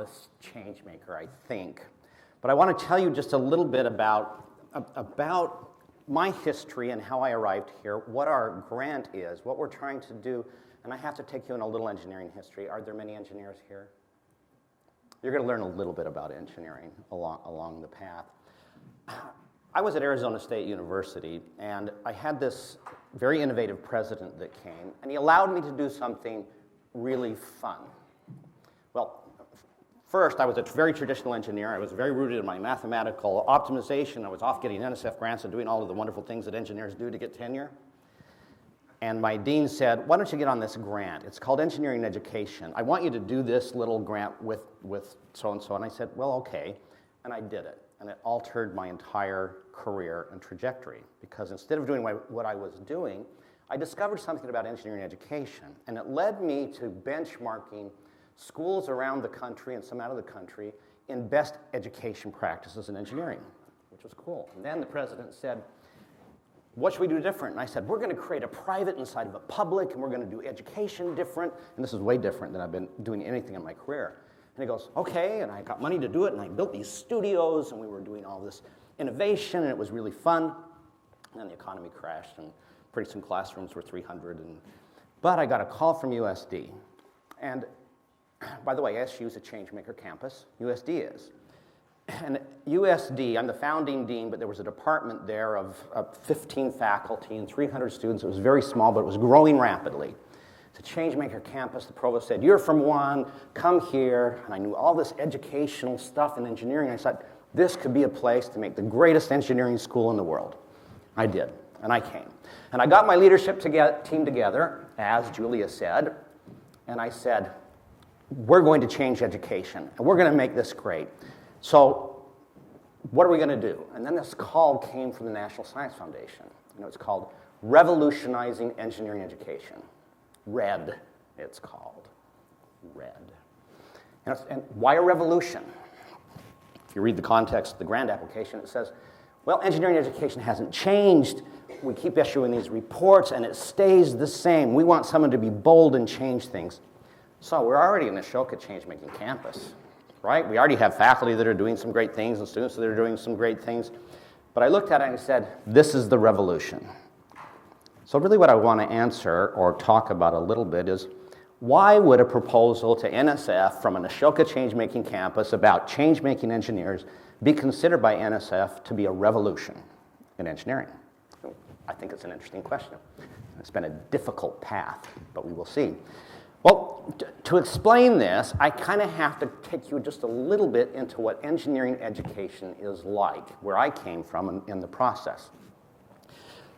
novice change maker, I think. But I want to tell you just a little bit about my history and how I arrived here, what our grant is, what we're trying to do, and I have to take you in a little engineering history. Are there many engineers here? You're going to learn a little bit about engineering along the path. I was at Arizona State University, and I had this very innovative president that came, and he allowed me to do something really fun. Well, first, I was a very traditional engineer. I was very rooted in my mathematical optimization. I was off getting NSF grants and doing all of the wonderful things that engineers do to get tenure. And my dean said, why don't you get on this grant? It's called Engineering Education. I want you to do this little grant with so-and-so. And I said, well, okay. And I did it. And it altered my entire career and trajectory. Because instead of doing what I was doing, I discovered something about engineering education. And it led me to benchmarking schools around the country and some out of the country in best education practices in engineering, which was cool. And then the president said, what should we do different? And I said, we're going to create a private inside of a public, and we're going to do education different. And this is way different than I've been doing anything in my career. And he goes, okay, and I got money to do it, and I built these studios, and we were doing all this innovation, and it was really fun. And then the economy crashed, and pretty soon classrooms were 300. But I got a call from USD. And by the way, SU is a changemaker campus. USD is. And USD, I'm the founding dean, but there was a department there of 15 faculty and 300 students. It was very small, but it was growing rapidly. It's a changemaker campus. The provost said, you're from one, come here. And I knew all this educational stuff in engineering. I thought, this could be a place to make the greatest engineering school in the world. I did, and I came. And I got my leadership team together, as Julia said, and I said, we're going to change education, and we're going to make this great. So what are we going to do? And then this call came from the National Science Foundation. It's called Revolutionizing Engineering Education. RED, it's called. RED. And why a revolution? If you read the context of the grant application, it says, well, engineering education hasn't changed. We keep issuing these reports, and it stays the same. We want someone to be bold and change things. So we're already an Ashoka change-making campus, right? We already have faculty that are doing some great things and students that are doing some great things. But I looked at it and I said, this is the revolution. So really what I want to answer or talk about a little bit is, why would a proposal to NSF from an Ashoka change-making campus about change-making engineers be considered by NSF to be a revolution in engineering? I think it's an interesting question. It's been a difficult path, but we will see. Well, to explain this, I kind of have to take you just a little bit into what engineering education is like, where I came from in the process.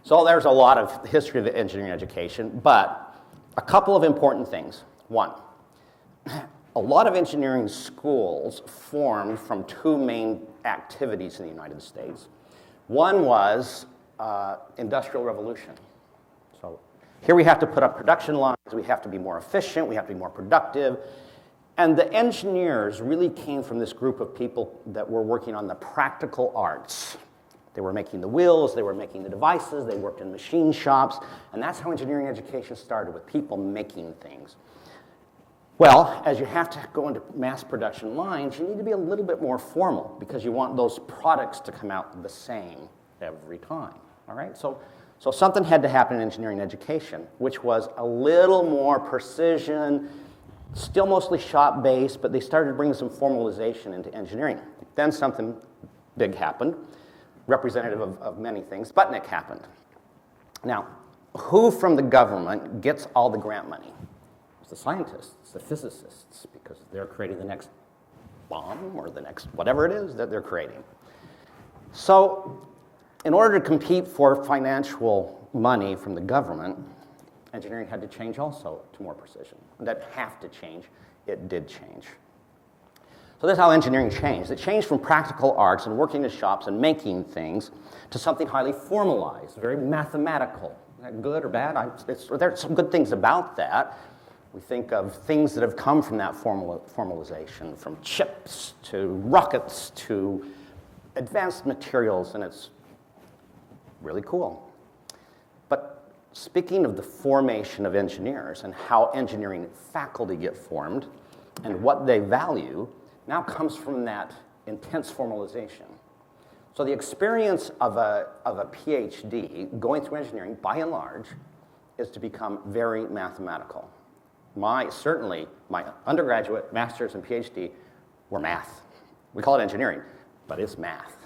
So there's a lot of history of engineering education, but a couple of important things. One, a lot of engineering schools formed from two main activities in the United States. One was Industrial Revolution. So here we have to put up production lines, we have to be more efficient, we have to be more productive. And the engineers really came from this group of people that were working on the practical arts. They were making the wheels, they were making the devices, they worked in machine shops, and that's how engineering education started, with people making things. Well, as you have to go into mass production lines, you need to be a little bit more formal because you want those products to come out the same every time, all right? So something had to happen in engineering education, which was a little more precision, still mostly shop-based, but they started bringing some formalization into engineering. Then something big happened, representative of many things. Sputnik happened. Now, who from the government gets all the grant money? It's the scientists, the physicists, because they're creating the next bomb or the next whatever it is that they're creating. So in order to compete for financial money from the government, engineering had to change also to more precision. It didn't have to change. It did change. So that's how engineering changed. It changed from practical arts and working in shops and making things to something highly formalized, very mathematical. Is that good or bad? There's some good things about that. We think of things that have come from that formalization, from chips to rockets to advanced materials, and it's really cool. But speaking of the formation of engineers and how engineering faculty get formed and what they value, now comes from that intense formalization. So the experience of a PhD going through engineering, by and large, is to become very mathematical. Certainly, my undergraduate, master's, and PhD were math. We call it engineering, but it's math.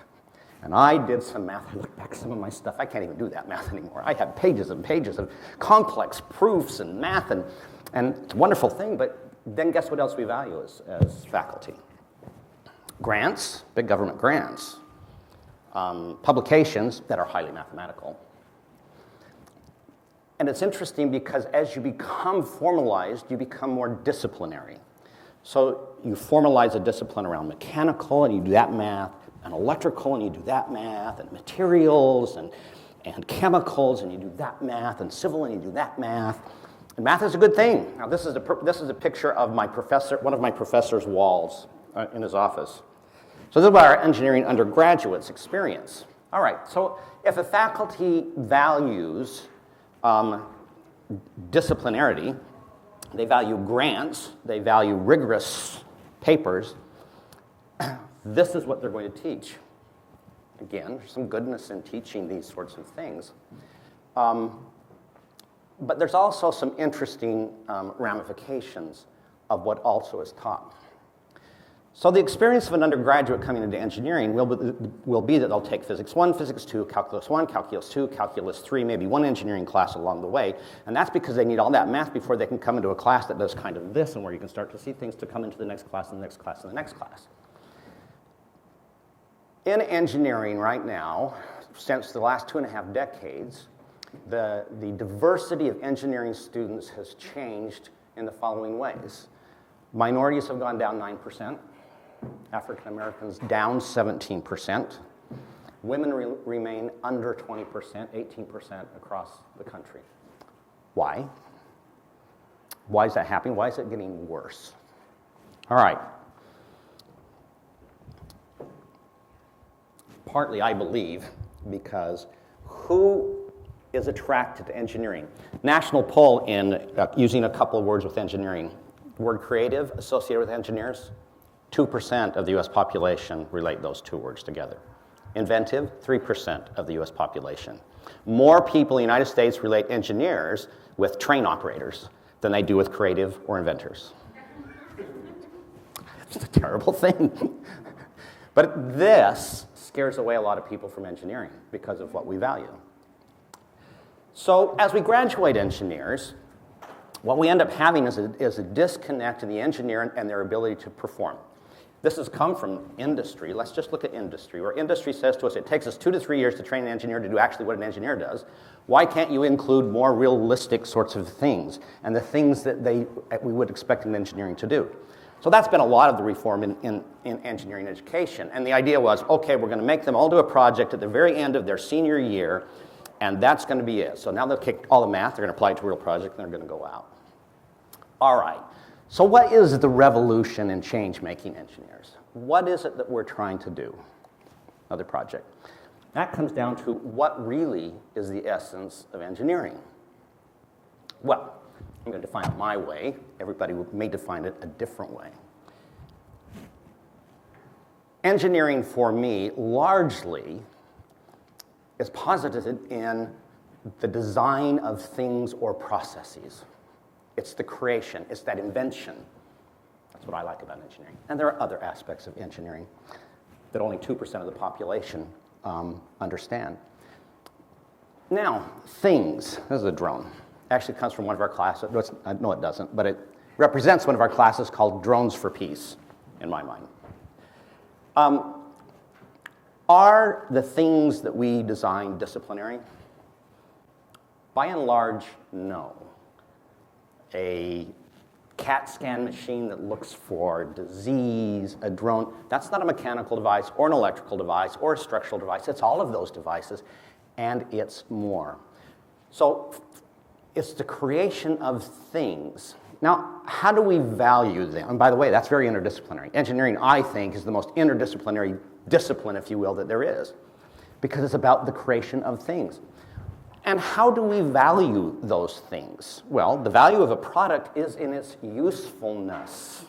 And I did some math. I look back at some of my stuff. I can't even do that math anymore. I have pages and pages of complex proofs and math, and it's a wonderful thing, but then guess what else we value as faculty? Grants, big government grants, publications that are highly mathematical. And it's interesting because as you become formalized, you become more disciplinary. So you formalize a discipline around mechanical, and you do that math, and electrical, and you do that math, and materials, and chemicals, and you do that math, and civil, and you do that math. And math is a good thing. Now, this is a picture of one of my professor's walls in his office. So this is what our engineering undergraduates experience. All right, so if a faculty values disciplinarity, they value grants, they value rigorous papers, this is what they're going to teach. Again, there's some goodness in teaching these sorts of things. But there's also some interesting ramifications of what also is taught. So the experience of an undergraduate coming into engineering will be that they'll take Physics 1, Physics 2, Calculus 1, Calculus 2, Calculus 3, maybe one engineering class along the way. And that's because they need all that math before they can come into a class that does kind of this, and where you can start to see things to come into the next class and the next class and the next class. In engineering right now, since the last 2.5 decades, the diversity of engineering students has changed in the following ways. Minorities have gone down 9%. African Americans down 17%. Women remain under 20%, 18% across the country. Why? Why is that happening? Why is it getting worse? All right. Partly, I believe, because who is attracted to engineering? National poll in using a couple of words with engineering. Word creative associated with engineers, 2% of the US population relate those two words together. Inventive, 3% of the US population. More people in the United States relate engineers with train operators than they do with creative or inventors. It's a terrible thing. But this scares away a lot of people from engineering because of what we value. So as we graduate engineers, what we end up having is a disconnect in the engineer and their ability to perform. This has come from industry. Let's just look at industry, where industry says to us, it takes us 2 to 3 years to train an engineer to do actually what an engineer does. Why can't you include more realistic sorts of things and the things that we would expect an engineering to do? So that's been a lot of the reform in engineering education. And the idea was, okay, we're going to make them all do a project at the very end of their senior year, and that's going to be it. So now they'll kick all the math, they're going to apply it to a real project, and they're going to go out. All right. So what is the revolution in change-making engineers? What is it that we're trying to do? Another project. That comes down to what really is the essence of engineering. Well, I'm going to define it my way. Everybody may define it a different way. Engineering, for me, largely is posited in the design of things or processes. It's the creation, it's that invention. That's what I like about engineering. And there are other aspects of engineering that only 2% of the population understand. Now, things. This is a drone. Actually comes from one of our classes. No, it doesn't, but it represents one of our classes called Drones for Peace, in my mind. Are the things that we design disciplinary? By and large, no. A CAT scan machine that looks for disease, a drone, that's not a mechanical device or an electrical device or a structural device. It's all of those devices, and it's more. So it's the creation of things. Now, how do we value them? And by the way, that's very interdisciplinary. Engineering, I think, is the most interdisciplinary discipline, if you will, that there is, because it's about the creation of things. And how do we value those things? Well, the value of a product is in its usefulness.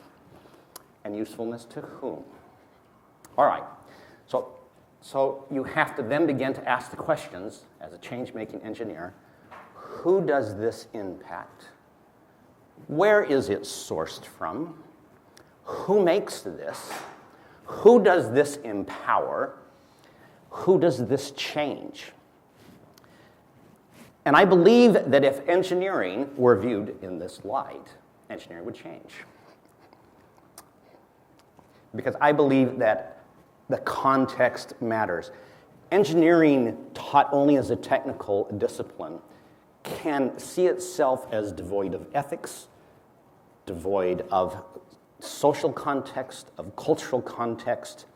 And usefulness to whom? All right, so you have to then begin to ask the questions as a change-making engineer. Who does this impact? Where is it sourced from? Who makes this? Who does this empower? Who does this change? And I believe that if engineering were viewed in this light, engineering would change. Because I believe that the context matters. Engineering, taught only as a technical discipline, can see itself as devoid of ethics, devoid of social context, of cultural context.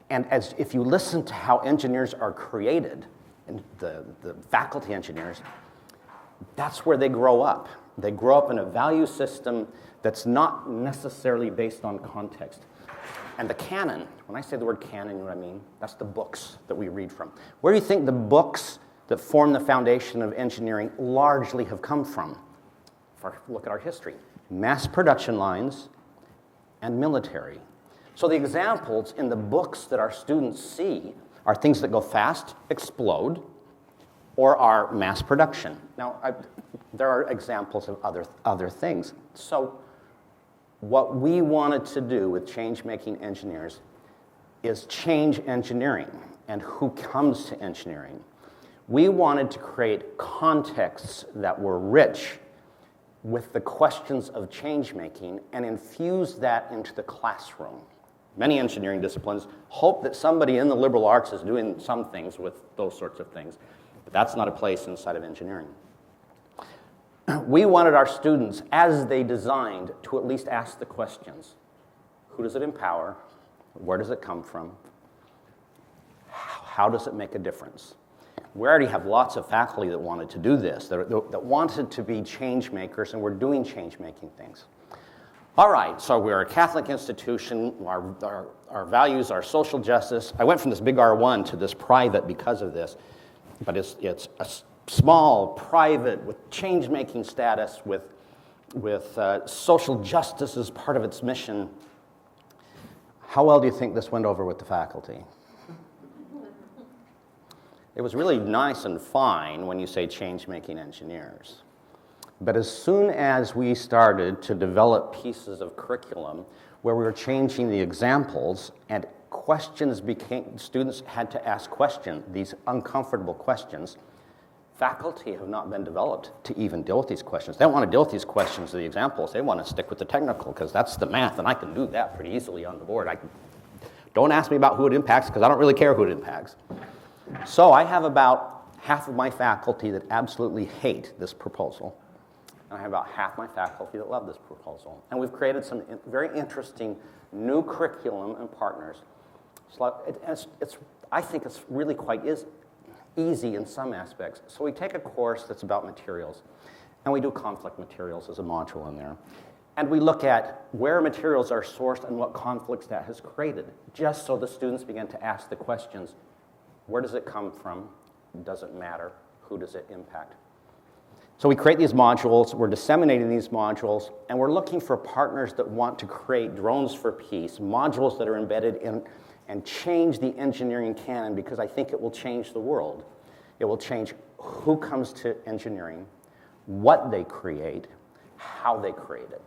And as if you listen to how engineers are created, and the faculty engineers, that's where they grow up. They grow up in a value system that's not necessarily based on context. And the canon, when I say the word canon, you know what I mean? That's the books that we read from. Where do you think the books that form the foundation of engineering largely have come from? Look at our history. Mass production lines and military. So the examples in the books that our students see are things that go fast, explode, or are mass production. Now, there are examples of other things. So what we wanted to do with change-making engineers is change engineering and who comes to engineering. We wanted to create contexts that were rich with the questions of change-making and infuse that into the classroom. Many engineering disciplines hope that somebody in the liberal arts is doing some things with those sorts of things, but that's not a place inside of engineering. We wanted our students, as they designed, to at least ask the questions. Who does it empower? Where does it come from? How does it make a difference? We already have lots of faculty that wanted to do this, that wanted to be change makers, and we're doing change-making things. All right, so we're a Catholic institution. Our values are social justice. I went from this big R1 to this private because of this, but it's a small, private, with change-making status, with social justice as part of its mission. How well do you think this went over with the faculty? It was really nice and fine when you say change-making engineers. But as soon as we started to develop pieces of curriculum where we were changing the examples and students had to ask questions, these uncomfortable questions, faculty have not been developed to even deal with these questions. They don't want to deal with these questions, the examples. They want to stick with the technical because that's the math, and I can do that pretty easily on the board. Don't ask me about who it impacts because I don't really care who it impacts. So I have about half of my faculty that absolutely hate this proposal. And I have about half my faculty that love this proposal. And we've created some very interesting new curriculum and partners. So I think it's really quite easy in some aspects. So we take a course that's about materials, and we do conflict materials as a module in there. And we look at where materials are sourced and what conflicts that has created, just so the students begin to ask the questions, where does it come from? Does it matter? Who does it impact? So we create these modules, we're disseminating these modules, and we're looking for partners that want to create drones for peace, modules that are embedded in and change the engineering canon, because I think it will change the world. It will change who comes to engineering, what they create, how they create it.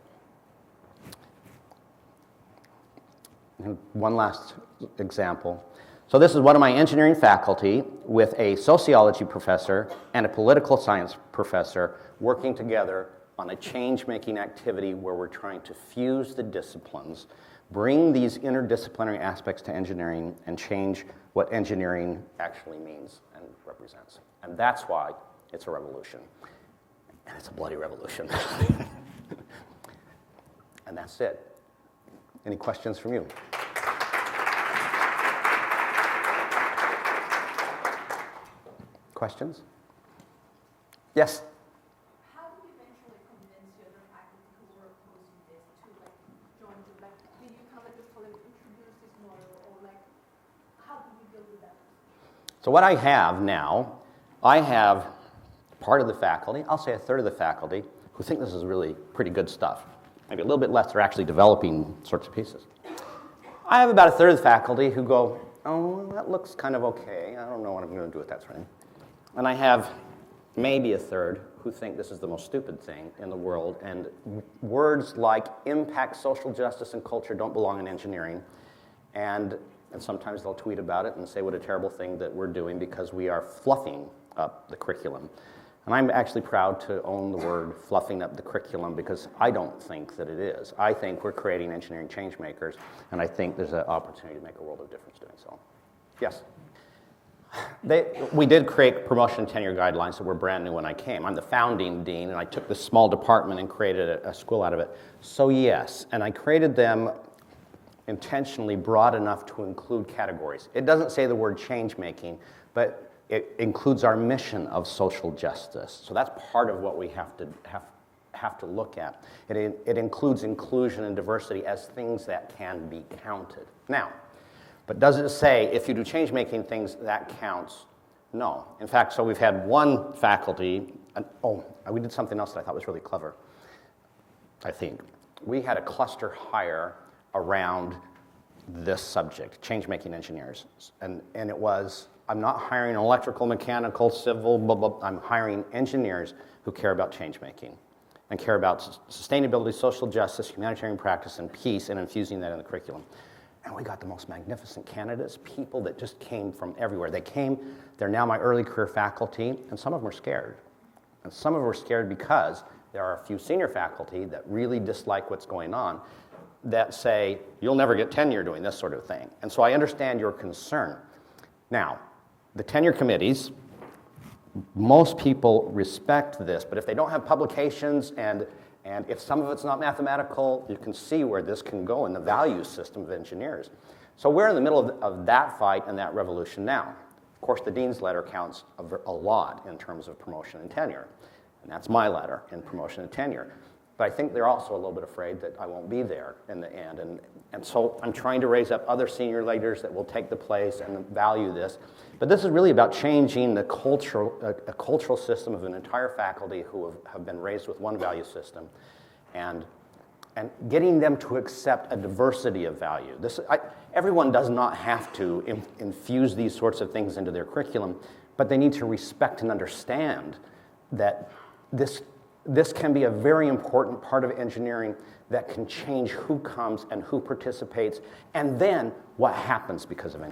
And one last example. So this is one of my engineering faculty with a sociology professor and a political science professor working together on a change-making activity where we're trying to fuse the disciplines, bring these interdisciplinary aspects to engineering, and change what engineering actually means and represents. And that's why it's a revolution. And it's a bloody revolution. And that's it. Any questions from you? Questions? Yes? How did you eventually convince the other faculty who were opposing this to join you? Did you kind of just tell them introduce this model, or how did you deal with that? So what I have now, I have part of the faculty, I'll say a third of the faculty, who think this is really pretty good stuff. maybe a little bit less are actually developing sorts of pieces. I have about a third of the faculty who go, oh, that looks kind of okay. I don't know what I'm going to do with that sort of thing. And I have maybe a third who think this is the most stupid thing in the world, and words like impact, social justice, and culture don't belong in engineering. And sometimes they'll tweet about it and say what a terrible thing that we're doing because we are fluffing up the curriculum. And I'm actually proud to own the word fluffing up the curriculum because I don't think that it is. I think we're creating engineering change makers, and I think there's an opportunity to make a world of difference doing so. Yes? We did create promotion and tenure guidelines that were brand new when I came. I'm the founding dean, and I took this small department and created a school out of it. So yes, and I created them intentionally broad enough to include categories. It doesn't say the word change making, but it includes our mission of social justice. So that's part of what we have to look at. It includes inclusion and diversity as things that can be counted. Now, but does it say if you do change making things that counts? No. In fact, so we've had one faculty, we did something else that I thought was really clever, I think. We had a cluster hire around this subject, change-making engineers. And it was, I'm not hiring electrical, mechanical, civil, blah, blah. I'm hiring engineers who care about change-making and care about sustainability, social justice, humanitarian practice, and peace, and infusing that in the curriculum. And we got the most magnificent candidates, people that just came from everywhere. They're now my early career faculty, and some of them are scared. And some of them are scared because there are a few senior faculty that really dislike what's going on, that say, you'll never get tenure doing this sort of thing. And so I understand your concern. Now, the tenure committees, most people respect this, but if they don't have publications and if some of it's not mathematical, you can see where this can go in the value system of engineers. So we're in the middle of that fight and that revolution now. Of course, the dean's letter counts a lot in terms of promotion and tenure. And that's my letter in promotion and tenure. But I think they're also a little bit afraid that I won't be there in the end. And so I'm trying to raise up other senior leaders that will take the place and value this. But this is really about changing the cultural system of an entire faculty who have been raised with one value system and getting them to accept a diversity of value. Everyone does not have to infuse these sorts of things into their curriculum, but they need to respect and understand that this can be a very important part of engineering that can change who comes and who participates, and then what happens because of it.